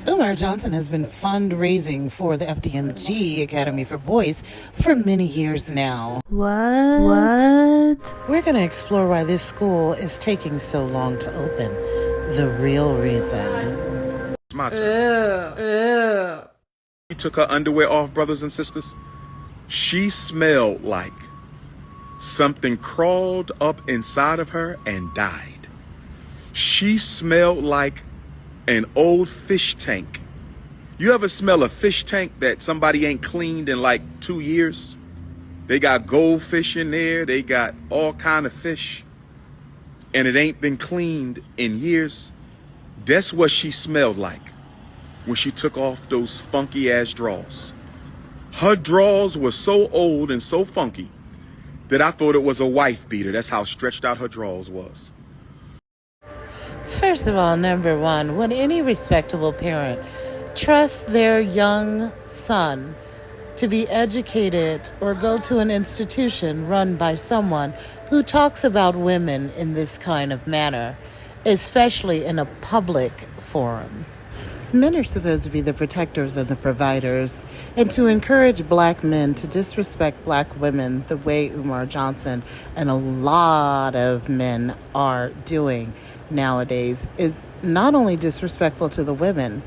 Umar Johnson has been fundraising for the FDMG Academy for Boys for many years now. What? We're going to explore why this school is taking so long to open. The real reason. It's my turn. She took her underwear off, brothers and sisters. She smelled like something crawled up inside of her and died. She smelled like an old fish tank. You ever smell a fish tank that somebody ain't cleaned in like 2 years? They got goldfish in there, they got all kind of fish, and it ain't been cleaned in years. That's what she smelled like when she took off those funky ass drawers. Her drawers were so old and so funky that I thought it was a wife beater. That's how stretched out her drawers was. First of all, number one, would any respectable parent trust their young son to be educated or go to an institution run by someone who talks about women in this kind of manner, especially in a public forum? Men are supposed to be the protectors and the providers, and to encourage black men to disrespect black women the way Umar Johnson and a lot of men are doing nowadays is not only disrespectful to the women,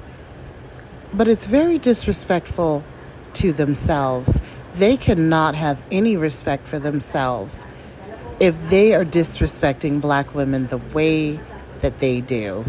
but it's very disrespectful to themselves. They cannot have any respect for themselves if they are disrespecting black women the way that they do.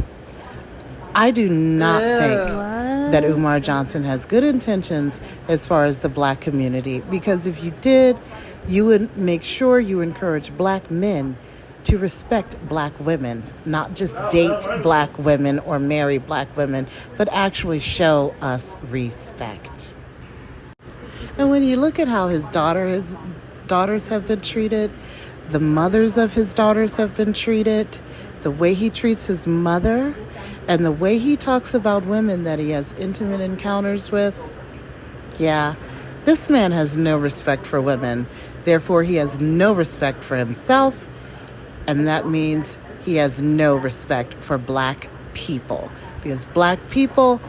I do not think that Umar Johnson has good intentions as far as the black community, because if you did, you would make sure you encourage black men to respect black women, not just date black women or marry black women, but actually show us respect. And when you look at how his daughters have been treated, the mothers of his daughters have been treated, the way he treats his mother, and the way he talks about women that he has intimate encounters with, yeah, this man has no respect for women. Therefore, he has no respect for himself, and that means he has no respect for black people, because black people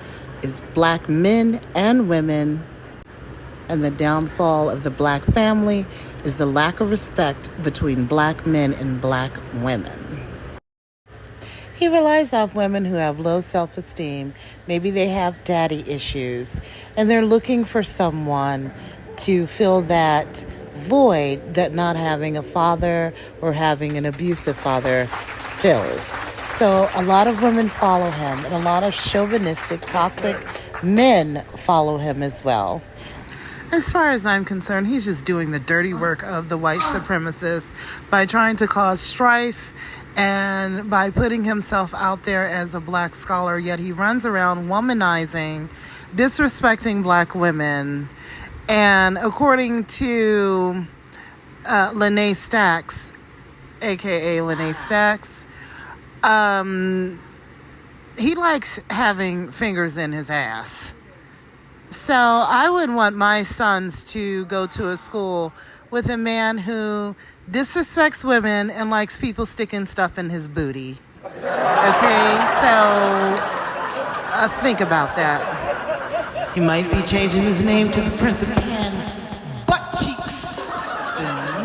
is black men and women, and the downfall of the black family is the lack of respect between black men and black women. He relies off women who have low self-esteem. Maybe they have daddy issues, and they're looking for someone to fill that void that not having a father or having an abusive father fills. So a lot of women follow him, and a lot of chauvinistic, toxic men follow him as well. As far as I'm concerned, he's just doing the dirty work of the white supremacists by trying to cause strife and by putting himself out there as a black scholar, yet he runs around womanizing, disrespecting black women. And according to Lene Stacks, a.k.a. Lene Stacks, he likes having fingers in his ass. So I would want my sons to go to a school with a man who disrespects women and likes people sticking stuff in his booty. Okay, so think about that. He might be changing his name to the Prince of Butt Cheeks soon.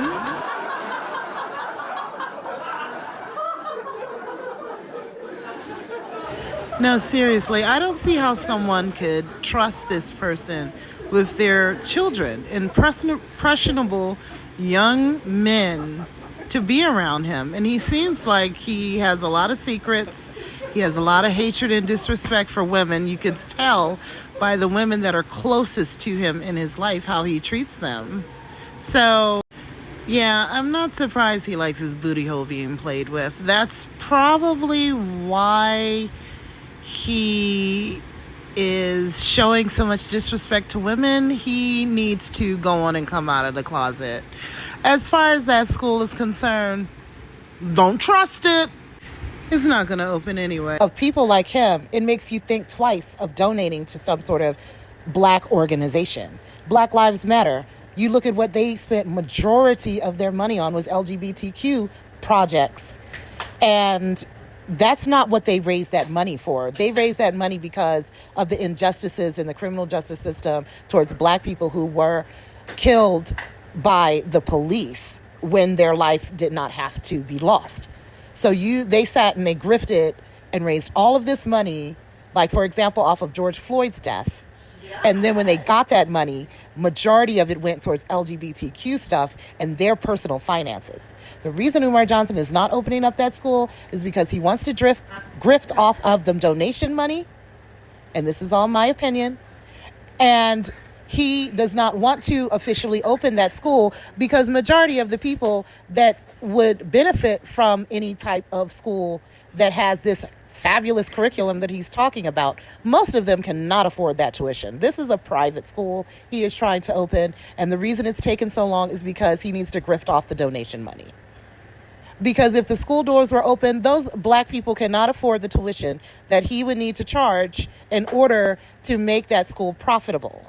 No, seriously, I don't see how someone could trust this person with their children, impressionable young men, to be around him. And he seems like he has a lot of secrets. He has a lot of hatred and disrespect for women. You could tell by the women that are closest to him in his life how he treats them. So, yeah, I'm not surprised he likes his booty hole being played with. That's probably why he is showing so much disrespect to women. He needs to go on and come out of the closet. As far as that school is concerned, don't trust it. It's not going to open anyway. Of people like him, it makes you think twice of donating to some sort of black organization. Black Lives Matter. You look at what they spent majority of their money on was LGBTQ projects. And That's not what they raised that money for. They raised that money because of the injustices in the criminal justice system towards black people who were killed by the police when their life did not have to be lost. So they sat and they grifted and raised all of this money, like, for example, off of George Floyd's death. And then when they got that money, majority of it went towards LGBTQ stuff and their personal finances. The reason Umar Johnson is not opening up that school is because he wants to grift off of the donation money. And this is all my opinion. And he does not want to officially open that school because majority of the people that would benefit from any type of school that has this fabulous curriculum that he's talking about, most of them cannot afford that tuition. This is a private school he is trying to open, and the reason it's taken so long is because he needs to grift off the donation money. Because if the school doors were open, those black people cannot afford the tuition that he would need to charge in order to make that school profitable.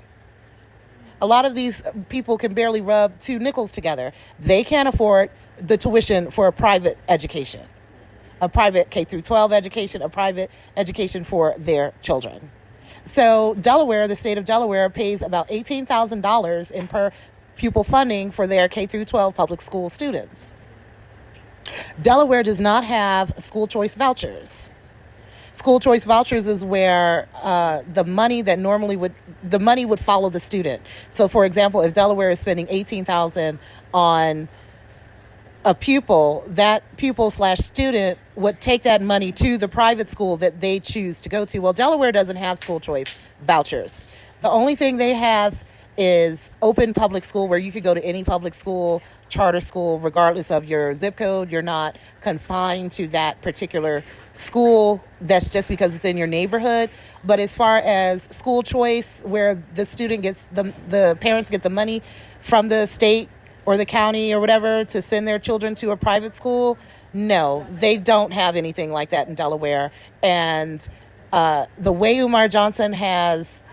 A lot of these people can barely rub two nickels together. They can't afford the tuition for a private education, a private K through 12 education, a private education for their children. So Delaware, the state of Delaware, pays about $18,000 in per pupil funding for their K through 12 public school students. Delaware does not have school choice vouchers. School choice vouchers is where the money would follow the student. So, for example, if Delaware is spending $18,000 on a pupil, that pupil/student would take that money to the private school that they choose to go to. Well, Delaware doesn't have school choice vouchers. The only thing they have is open public school, where you could go to any public school, charter school, regardless of your zip code. You're not confined to that particular school. That's just because it's in your neighborhood. But as far as school choice, where the student gets the parents get the money from the state or the county or whatever to send their children to a private school, no, they don't have anything like that in Delaware. And the way Umar Johnson has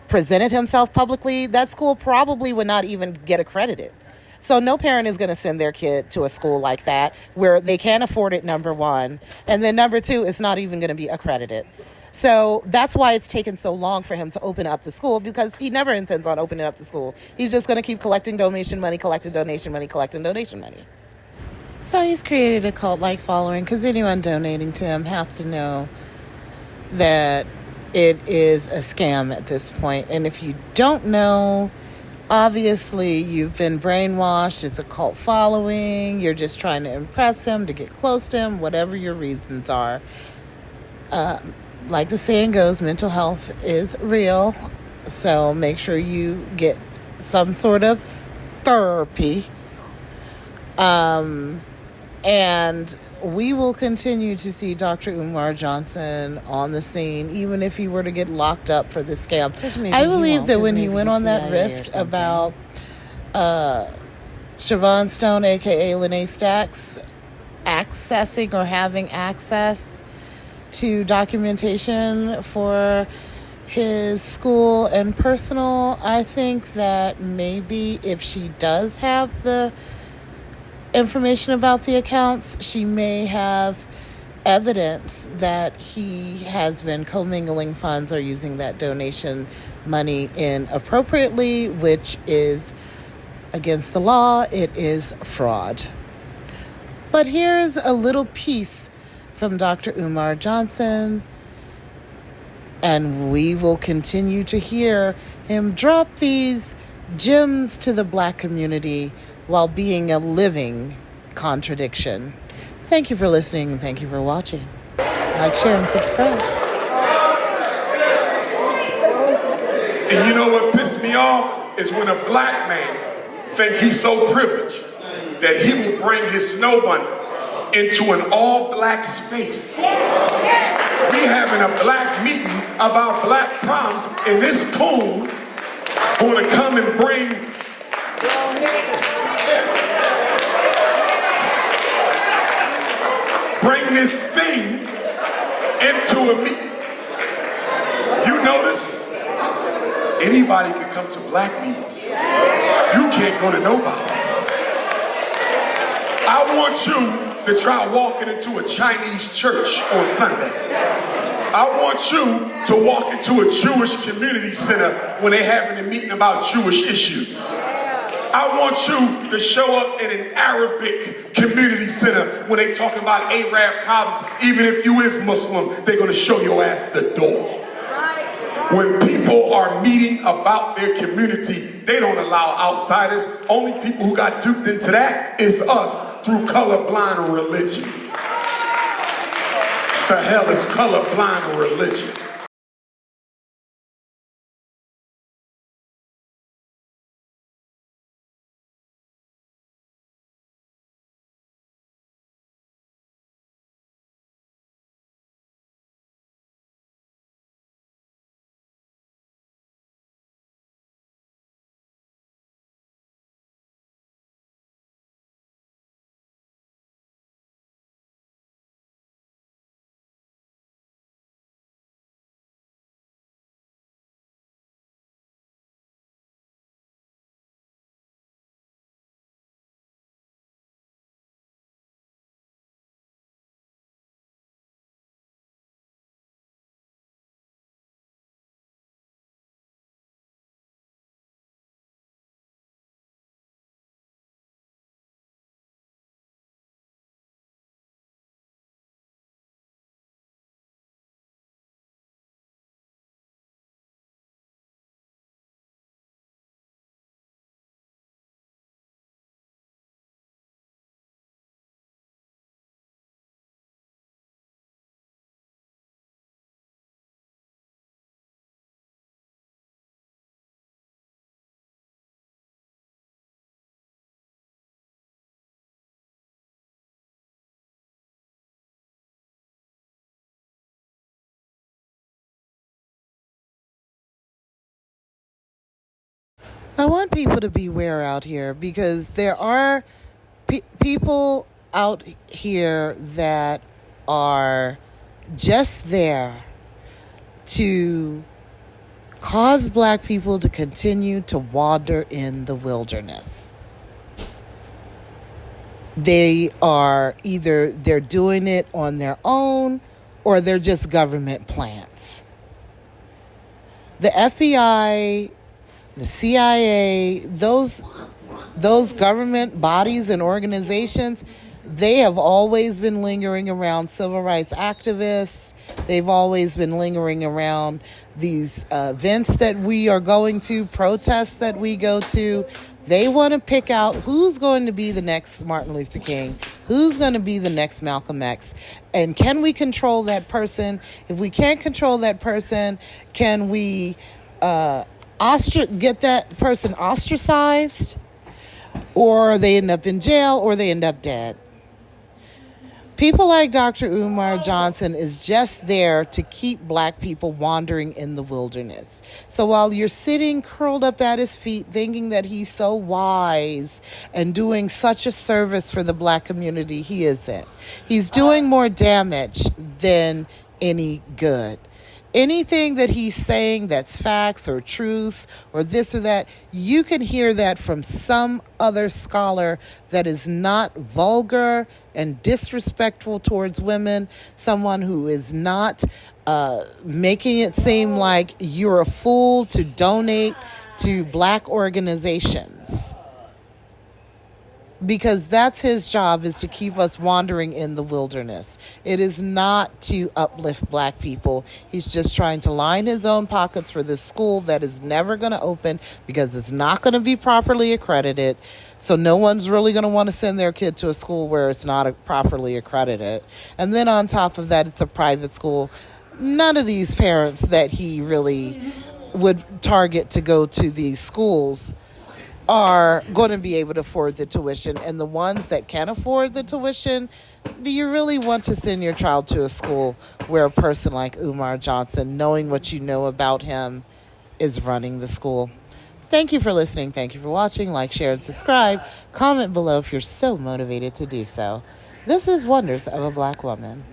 presented himself publicly, that school probably would not even get accredited. So no parent is going to send their kid to a school like that where they can't afford it, number one. And then number two, it's not even going to be accredited. So that's why it's taken so long for him to open up the school, because he never intends on opening up the school. He's just going to keep collecting donation money. So he's created a cult-like following because anyone donating to him have to know that it is a scam at this point. And if you don't know, obviously you've been brainwashed. It's a cult following. You're just trying to impress him, to get close to him, whatever your reasons are. Like the saying goes, mental health is real. So make sure you get some sort of therapy. And we will continue to see Dr. Umar Johnson on the scene, even if he were to get locked up for this scam. I believe that when he went on that rift about Siobhan Stone, a.k.a. Lene Stacks, accessing or having access to documentation for his school and personal, I think that maybe if she does have the information about the accounts, she may have evidence that he has been commingling funds or using that donation money inappropriately, which is against the law. It is fraud. But here's a little piece from Dr. Umar Johnson, and we will continue to hear him drop these gems to the black community while being a living contradiction. Thank you for listening, and thank you for watching. Like, share, and subscribe. And you know what pissed me off is when a black man thinks he's so privileged that he will bring his snow bunny into an all-black space. We having a black meeting about black problems, and this coon want to come and bring this thing into a meeting. You notice anybody can come to black meetings. You can't go to nobody. I want you to try walking into a Chinese church on Sunday. I want you to walk into a Jewish community center when they're having a meeting about Jewish issues. I want you to show up in an Arabic community center when they talking about Arab problems. Even if you is Muslim, they're going to show your ass the door. When people are meeting about their community, they don't allow outsiders. Only people who got duped into that is us through colorblind religion. The hell is colorblind religion? I want people to beware out here because there are people out here that are just there to cause black people to continue to wander in the wilderness. They're doing it on their own or they're just government plants. The FBI, the CIA, those government bodies and organizations, they have always been lingering around civil rights activists. They've always been lingering around these events that we are going to, protests that we go to. They want to pick out who's going to be the next Martin Luther King, who's going to be the next Malcolm X, and can we control that person? If we can't control that person, can we get that person ostracized, or they end up in jail, or they end up dead. People like Dr. Umar Johnson is just there to keep black people wandering in the wilderness. So while you're sitting curled up at his feet thinking that he's so wise and doing such a service for the black community, he isn't. He's doing more damage than any good. Anything that he's saying that's facts or truth or this or that, you can hear that from some other scholar that is not vulgar and disrespectful towards women, someone who is not making it seem like you're a fool to donate to black organizations. Because that's his job, is to keep us wandering in the wilderness. It is not to uplift black people. He's just trying to line his own pockets for this school that is never going to open because it's not going to be properly accredited. So no one's really going to want to send their kid to a school where it's not properly accredited. And then on top of that, it's a private school. None of these parents that he really would target to go to these schools are going to be able to afford the tuition. And the ones that can afford the tuition, do you really want to send your child to a school where a person like Umar Johnson, knowing what you know about him, is running the school? Thank you for listening. Thank you for watching. Like, share, and subscribe. Comment below if you're so motivated to do so. This is Wonders of a Black Woman.